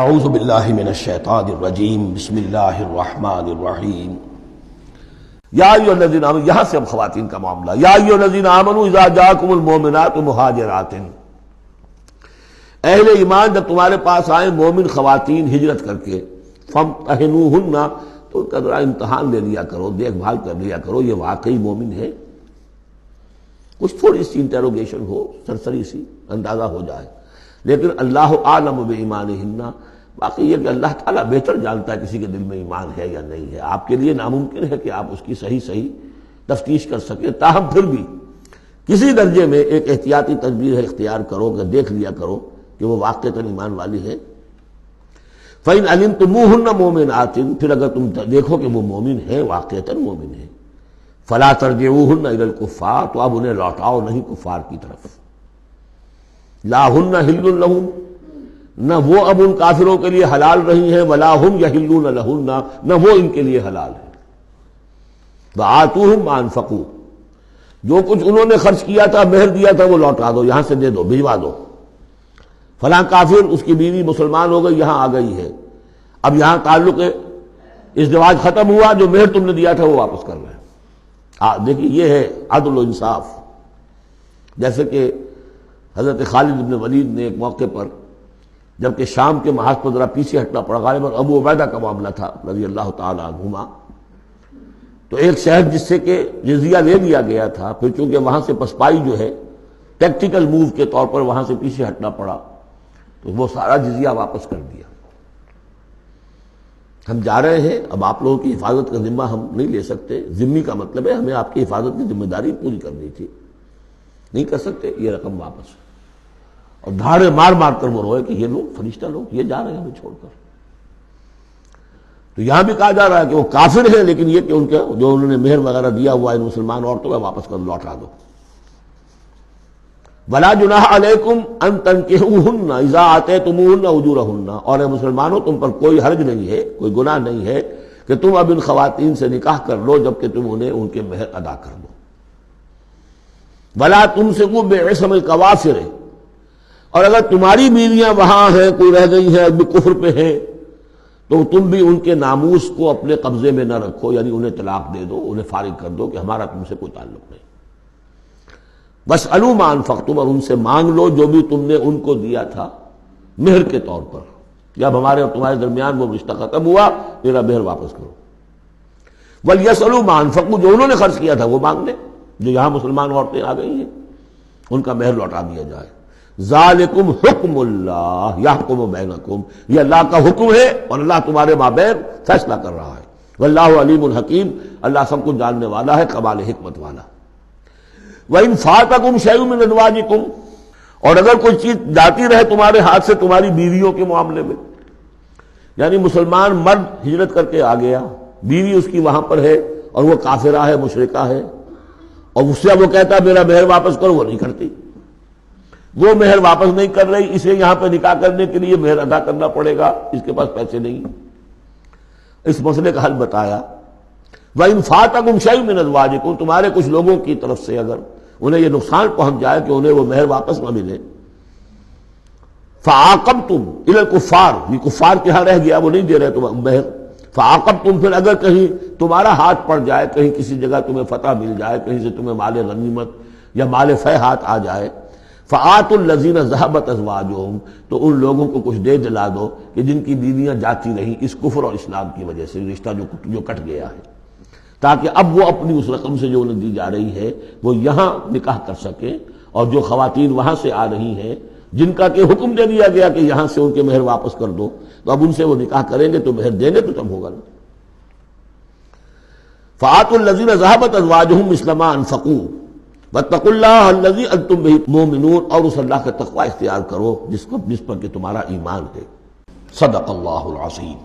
اعوذ باللہ من الشیطان الرجیم بسم اللہ الرحمن الرحیم یا ایھا الذین آمنوا، یہاں سے اب خواتین کا معاملہ، یا ایھا الذین آمنوا اذا جاءکم المؤمنات مہاجرات، اہل ایمان جب تمہارے پاس آئیں مومن خواتین ہجرت کر کے، فامتحنوہن، تو ان کا ذرا امتحان لے لیا کرو، دیکھ بھال کر لیا کرو یہ واقعی مومن ہے، کچھ تھوڑی سی انٹروگیشن ہو، سرسری سی اندازہ ہو جائے، لیکن اللہ عالم بایمانہن، باقی یہ کہ اللہ تعالیٰ بہتر جانتا ہے کسی کے دل میں ایمان ہے یا نہیں ہے، آپ کے لیے ناممکن ہے کہ آپ اس کی صحیح تفتیش کر سکیں، تاہم پھر بھی کسی درجے میں ایک احتیاطی تدبیر اختیار کرو کہ دیکھ لیا کرو کہ وہ واقعتاً ایمان والی ہے۔ فَإِنْ عَلِمْتُمُوهُنَّ مُؤْمِنَاتٍ، پھر اگر تم دیکھو کہ وہ مومن ہے، واقعتاً مومن ہے، فَلَا تَرْجِعُوهُنَّ إِلَى الْكُفَّارِ، تو اب انہیں لوٹاؤ نہیں کفار کی طرف، لا ہن حل لہم، نہ وہ اب ان کافروں کے لیے حلال رہی ہیں، ولا ہم یحلون لہن، نہ وہ ان کے لیے حلال ہے۔ وآتوہم ما انفقوا، جو کچھ انہوں نے خرچ کیا تھا، مہر دیا تھا، وہ لوٹا دو، یہاں سے دے دو، بھجوا دو۔ فلاں کافر، اس کی بیوی مسلمان ہو گئی، یہاں آ گئی ہے، اب یہاں تعلق ازدواج ختم ہوا، جو مہر تم نے دیا تھا وہ واپس کر رہے ہیں۔ دیکھیے یہ ہے عدل و انصاف، جیسے کہ حضرت خالد بن ولید نے ایک موقع پر، جبکہ شام کے محاذ پر ذرا پیچھے ہٹنا پڑا، غالباً ابو عبیدہ کا معاملہ تھا رضی اللہ تعالی عنہما، تو ایک شہر جس سے کہ جزیہ لے لیا گیا تھا، پھر چونکہ وہاں سے پسپائی جو ہے ٹیکٹیکل موو کے طور پر وہاں سے پیچھے ہٹنا پڑا، تو وہ سارا جزیہ واپس کر دیا۔ ہم جا رہے ہیں، اب آپ لوگوں کی حفاظت کا ذمہ ہم نہیں لے سکتے، ذمہ کا مطلب ہے ہمیں آپ کی حفاظت کی ذمہ داری پوری کرنی تھی، نہیں کر سکتے، یہ رقم واپس، اور دھاڑے مار مار کر وہ روئے کہ یہ لوگ فرشتہ لوگ یہ جا رہے ہیں ہمیں چھوڑ کر۔ تو یہاں بھی کہا جا رہا ہے کہ وہ کافر ہیں، لیکن یہ کہ ان کے جو انہوں نے مہر وغیرہ دیا ہوا ان مسلمان عورتوں کا واپس کر لوٹا دو۔ ولا جناح علیکم ان تنکحوہن اذا آتیتموہن اجورہن، اور اے مسلمانوں تم پر کوئی حرج نہیں ہے، کوئی گناہ نہیں ہے کہ تم اب ان خواتین سے نکاح کر لو جبکہ تم انہیں ان کے مہر ادا کر دو۔ ولا تمسکوا بعصم الکوافر، اور اگر تمہاری بیویاں وہاں ہیں، کوئی رہ گئی ہیں ابھی کفر پہ ہیں، تو تم بھی ان کے ناموس کو اپنے قبضے میں نہ رکھو، یعنی انہیں طلاق دے دو، انہیں فارغ کر دو کہ ہمارا تم سے کوئی تعلق نہیں۔ واسألوا ما انفقتم، اور ان سے مانگ لو جو بھی تم نے ان کو دیا تھا مہر کے طور پر، جب ہمارے اور تمہارے درمیان وہ رشتہ ختم ہوا میرا مہر واپس کرو۔ ولیسألوا ما انفقوا، جو انہوں نے خرچ کیا تھا وہ مانگ لیں، جو یہاں مسلمان عورتیں آ گئی ہیں ان کا مہر لوٹا دیا جائے۔ ذالکم حکم اللہ یحکم بینکم، یہ اللہ کا حکم ہے اور اللہ تمہارے مابین فیصلہ کر رہا ہے۔ واللہ علیم الحکیم، اللہ سب کچھ جاننے والا ہے، کمال حکمت والا۔ وَإِنْ فَاتَكُمْ شَيْءٌ مِّنْ أَزْوَاجِكُمْ، اور اگر کوئی چیز جاتی رہے تمہارے ہاتھ سے تمہاری بیویوں کے معاملے میں، یعنی مسلمان مرد ہجرت کر کے آ گیا، بیوی اس کی وہاں پر ہے اور وہ کافرہ ہے، مشرکہ ہے، اور اس سے وہ کہتا ہے میرا مہر واپس کرو، وہ نہیں کرتی، وہ مہر واپس نہیں کر رہی، اسے یہاں پہ نکاح کرنے کے لیے مہر ادا کرنا پڑے گا، اس کے پاس پیسے نہیں۔ اس مسئلے کا حل بتایا۔ وَإِنْ فَاتَكُمْ شَيْءٌ مِّنْ أَزْوَاجِكُمْ، تمہارے کچھ لوگوں کی طرف سے اگر انہیں یہ نقصان پہنچ جائے کہ انہیں وہ مہر واپس نہ ملے، فَعَاقَبْتُمْ إِلَى الْكُفَّارِ، یہ کفار کے ہاں رہ گیا، وہ نہیں دے رہے تم مہر، فَعَاقَبْتُمْ، پھر اگر کہیں تمہارا ہاتھ پڑ جائے، کہیں کسی جگہ تمہیں فتح مل جائے، کہیں سے تمہیں مال غنیمت یا مال فہ ہاتھ آ جائے، فَآتُوا الَّذِينَ ذَهَبَتْ أَزْوَاجُهُمْ، تو ان لوگوں کو کچھ دے دلا دو کہ جن کی بیویاں جاتی رہیں اس کفر اور اسلام کی وجہ سے، رشتہ جو کٹ گیا ہے، تاکہ اب وہ اپنی اس رقم سے جو انہیں دی جا رہی ہے وہ یہاں نکاح کر سکیں، اور جو خواتین وہاں سے آ رہی ہیں جن کا کہ حکم دے دیا گیا کہ یہاں سے ان کے مہر واپس کر دو، تو اب ان سے وہ نکاح کریں گے تو مہر دیں گے تو تب ہوگا نا۔ فَآتُوا الَّذِينَ ذَهَبَتْ أَزْوَاجُهُمْ مِثْلَ مَا أَنفَقُوا وَاتَّقُوا اللَّهَ الَّذِي أَنتُم بِهِ مُؤْمِنُونَ، اور اس اللہ کا تقوی اختیار کرو جس پر کہ تمہارا ایمان ہے۔ صدق اللہ العظیم۔